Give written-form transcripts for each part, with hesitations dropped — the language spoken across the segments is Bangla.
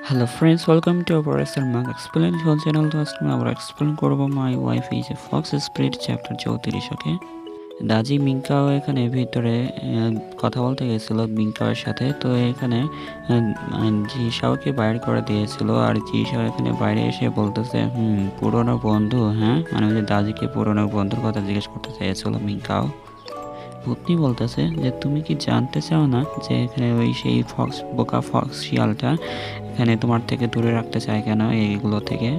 Hello friends, welcome to our Mark Explanation channel. তো আজকে আমরা এক্সপ্লেন করব my wife is a fox spirit chapter 34। ওকে, দাজি মিঙ্কাও এখানে ভিতরে কথা বলতে গেছিল মিঙ্কাওয়ের সাথে। তো এখানে জিশাওকে বাইরে করে দিয়েছিল, আর জিশাও এখানে বাইরে এসে বলতেছে পুরনো বন্ধু। হ্যাঁ, মানে ওই যে দাজিকে পুরনো বন্ধুর কথা জিজ্ঞেস করতে চেয়েছিল মিঙ্কাও। ভূতনি বলতেছে যে তুমি কি জানতে চাও না যে এখানে ওই সেই বোকা ফক্স শিয়ালটা এখানে তোমার থেকে দূরে রাখতে চায় কেন এইগুলো থেকে।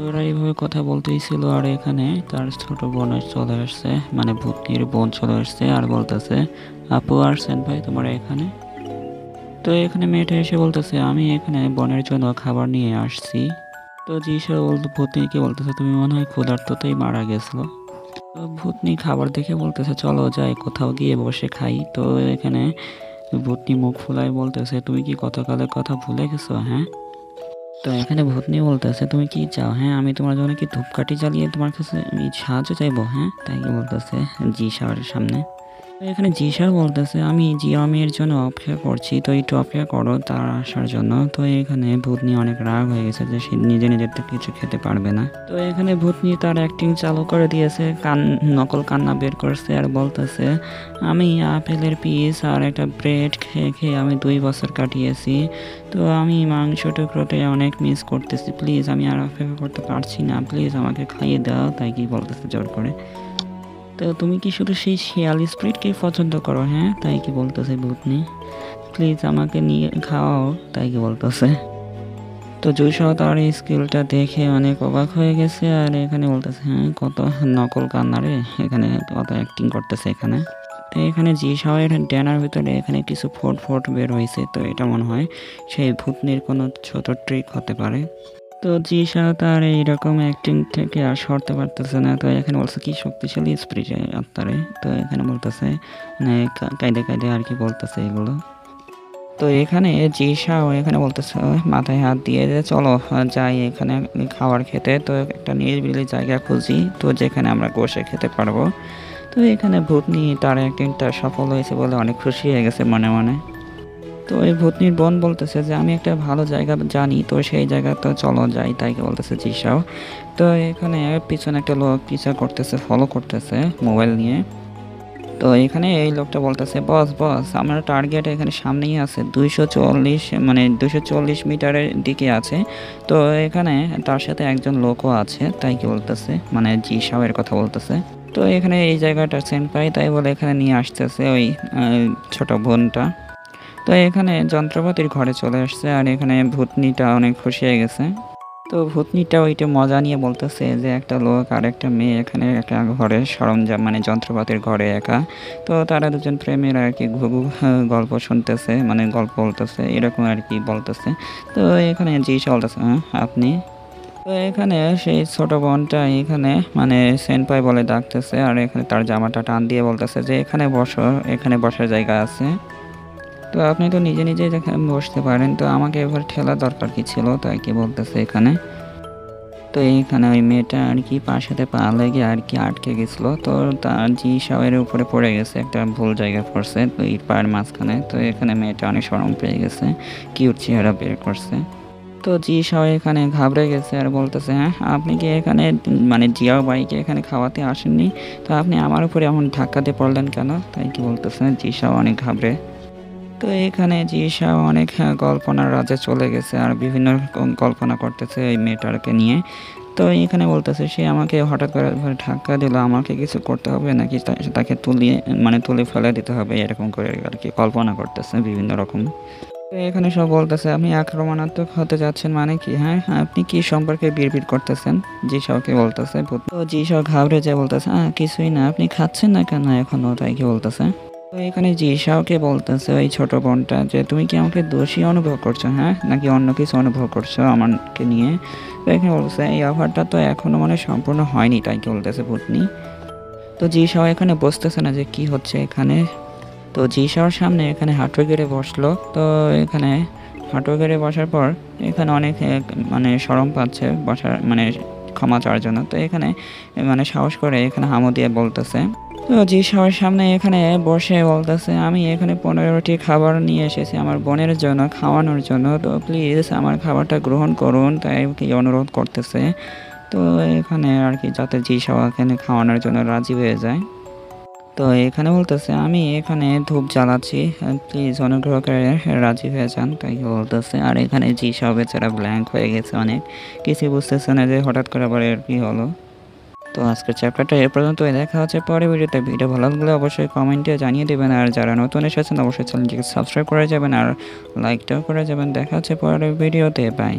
ওরা এইভাবে কথা বলতেই ছিল, আর এখানে তার ছোট বোন চলে আসছে, মানে ভূতনির বোন চলে আসছে আর বলতেছে আপু আর সেন ভাই তোমরা এখানে। তো এখানে মেয়েটা এসে বলতেছে আমি এখানে বোনের জন্য খাবার নিয়ে আসছি। তো জিসা ভূতনিকে বলতেছে তুমি মনে হয় ক্ষুধার্ততেই মারা গেছিলো। তো ভূতনি খাবার দেখে বলতেছে চলো যাই কোথাও গিয়ে বসে খাই। তো এখানে ভূতনি মুখ ফুলাই বলতেছে তুমি কি গতকালের কথা ভুলে গেছো? হ্যাঁ। তো এখানে ভূতনি বলতেছে তুমি কি চাও? হ্যাঁ, আমি তোমার জন্য কি ধূপকাঠি জ্বালিয়ে তোমার কাছে আমি সাহায্য চাইবো? হ্যাঁ, তাই কি বলতেছে জি সাহের সামনে। তো এখানে জি স্যার বলতেছে আমি জিয়ামের জন্য অপেক্ষা করছি, তো একটু অপেক্ষা করো তার আসার জন্য। তো এখানে ভূতনি অনেক রাগ হয়ে গেছে যে সে নিজে নিজের তো কিছু খেতে পারবে না। তো এখানে ভূতনি তার অ্যাক্টিং চালু করে দিয়েছে, নকল কান্না বের করছে আর বলতেছে আমি আপেলের পিস আর একটা ব্রেড খেয়ে খেয়ে আমি 2 বছর কাটিয়েছি। তো আমি মাংস টুকরোতে অনেক মিস করতেছি, প্লিজ আমি আর অপেক্ষা করতে পারছি না, প্লিজ আমাকে খাইয়ে দাও। তাই কি বলতেছে জোর করে। তো তুমি কি শুধু সেই শিয়াল স্প্রিটকেই পছন্দ করো? হ্যাঁ, তাই কি বলতেছে ভূতনি, প্লিজ আমাকে নিয়ে খাওয়াও। তাই কি বলতেছে। তো জুইসহ তার এই স্কিলটা দেখে অনেক অবাক হয়ে গেছে, আর এখানে বলতেছে হ্যাঁ কত নকল কান্নারে, এখানে কত অ্যাক্টিং করতেছে এখানে। তো এখানে জি শাওয়ের ড্যানার ভিতরে এখানে কিছু ফোট ফোট বের হয়েছে, তো এটা মনে হয় সেই ভূতনির কোনো ছোট ট্রিক হতে পারে। তো জি শাহ তার এইরকম অ্যাক্টিং থেকে আর সরতে পারতেছে না। তো এখানে বলছে কি শক্তিশালী স্পিরিট আত্মারে। তো এখানে বলতেছে মানে কায়দে কায়দে আর কি বলতেছে এগুলো। তো এখানে জি শাহ এখানে বলতেছে মাথায় হাত দিয়ে যে চলো যাই এখানে খাবার খেতে। তো একটা নিরিবিলি জায়গা খুঁজি তো যেখানে আমরা বসে খেতে পারবো। তো এখানে ভূতনি তার অ্যাক্টিংটা সফল হয়েছে বলে অনেক খুশি হয়ে গেছে মনে মনে। তো এই ভূতনির বোন বলতেছে যে আমি একটা ভালো জায়গা জানি, তো সেই জায়গা তো চলো যাই। তাই বলতেছে জিসাও। তো এখানে পিছনে একটা লোক পিছা করতেছে, ফলো করতেছে মোবাইল নিয়ে। তো এখানে এই লোকটা বলতেছে বস বস আমার টার্গেট এখানে সামনেই আছে, 240 মানে 240 মিটারের দিকে আছে। তো এখানে তার সাথে একজন লোকও আছে। তাই কি বলতেছে, মানে জিসাওয়ের কথা বলতেছে। তো এখানে এই জায়গাটা সেনপাই তাই বলে এখানে নিয়ে আসতেছে ওই ছোট বোনটা। তো এখানে যন্ত্রপাতির ঘরে চলে আসছে, আর এখানে ভূতনিটা অনেক খুশি হয়ে গেছে। তো ভূতনিটা ওইটা মজা নিয়ে বলতেছে যে একটা লোক আর একটা মেয়ে এখানে একটা ঘরে সরঞ্জাম মানে যন্ত্রপাতির ঘরে একা। তো তারা দুজন প্রেমের আর কি ঘুঘু গল্প শুনতেছে, মানে গল্প বলতেছে এরকম আর কি বলতেছে। তো এখানে জি বলতেছে আপনি। তো এখানে সেই ছোট বোনটা এখানে মানে সেনপাই বলে ডাকতেছে, আর এখানে তার জামাটা টান দিয়ে বলতেছে যে এখানে বসো, এখানে বসার জায়গা আছে। তো আপনি তো নিজে নিজে বসতে পারেন, তো আমাকে এবার ঠেলা দরকার কি ছিল? তাই কি বলতেছে এখানে। তো এইখানে ওই মেয়েটা আর কি পার সাথে পা লেগে আর কি আটকে গেছিলো, তো তার জি শাওয়ের উপরে পড়ে গেছে, একটা ভুল জায়গায় পড়ছে তো এই পায়ের মাঝখানে। তো এখানে মেয়েটা অনেক শরম পেয়ে গেছে, কিউট চেহারা বের করছে। তো জি শাও এখানে ঘাবড়ে গেছে আর বলতেছে হ্যাঁ আপনি কি এখানে মানে জিয়াও বাইকে এখানে খাওয়াতে আসেননি? তো আপনি আমার উপরে এমন ধাক্কা দিয়ে পড়লেন কেন? তাই কি বলতেছে জি শাও অনেক ঘাবড়ে। তো এখানে জিসা অনেক কল্পনার রাজ্যে চলে গেছে, আর বিভিন্ন রকম কল্পনা করতেছে এই মেয়েটাকে নিয়ে। তো এখানে বলতেছে সে আমাকে হঠাৎ করে ধাক্কা দিল, আমাকে কিছু করতে হবে নাকি তাকে তুলিয়ে মানে তুলে ফেলে দিতে হবে, এরকম করে আর কি কল্পনা করতেছে বিভিন্ন রকম। তো এখানে সব বলতেছে আপনি আক্রমণাত্মক হতে যাচ্ছেন মানে কি? হ্যাঁ, আপনি কি সম্পর্কে বিড়বিড় করতেছেন? জিসাওকে বলতেছে। তো জিসাও ঘাবড়ে যায় বলতেছে কিছুই না, আপনি খাচ্ছেন না কেন এখনো? তাই কি বলতেছে। তো এখানে জিসাওকে বলতেছে ওই ছোট বোনটা যে তুমি কি আমাকে দোষী অনুভব করছো, হ্যাঁ, নাকি অন্য কিছু অনুভব করছো আমাকে নিয়ে? তো এখানে বলতেছে এই অফারটা তো এখনো মানে সম্পূর্ণ হয়নি। তাই কি বলতেছে ভূতনি। তো জিসাও এখানে বুঝতেছে না যে কি হচ্ছে এখানে। তো জিসাওর সামনে এখানে হাঁটু গেড়ে বসলো। তো এখানে হাঁটু গেড়ে বসার পর এখানে অনেক মানে শরম পাচ্ছে বসার মানে ক্ষমা চাওয়ার জন্য। তো এখানে মানে সাহস করে এখানে হামু দিয়ে বলতেছে তো জি সবার সামনে এখানে বসে বলতেছে, আমি এখানে 15টি খাবার নিয়ে এসেছি আমার বোনের জন্য খাওয়ানোর জন্য, তো প্লিজ আমার খাবারটা গ্রহণ করুন, তাই কি অনুরোধ করতেছে। তো এখানে আর কি যাতে জি সব এখানে খাওয়ানোর জন্য রাজি হয়ে যায়। তো এখানে বলতেছে, আমি এখানে ধূপ জ্বালাচ্ছি, প্লিজ অনুগ্রহ করে রাজি হয়ে যান, তাই বলতেছে। আর এখানে জি সব বেচারা ব্ল্যাঙ্ক হয়ে গেছে, অনেক কিছু বুঝতেছে না যে হঠাৎ করে আবার এর কি হলো। তো আজকের চ্যাপ্টারটা এ পর্যন্তই, দেখা হচ্ছে পরে ভিডিওতে। ভিডিও ভালো লাগলে অবশ্যই কমেন্টে জানিয়ে দেবেন, আর যারা নতুন এসেছেন অবশ্যই চ্যানেলটিকে সাবস্ক্রাইব করে যাবেন আর লাইকটাও করে যাবেন। দেখা হচ্ছে পরের ভিডিওতে, বাই।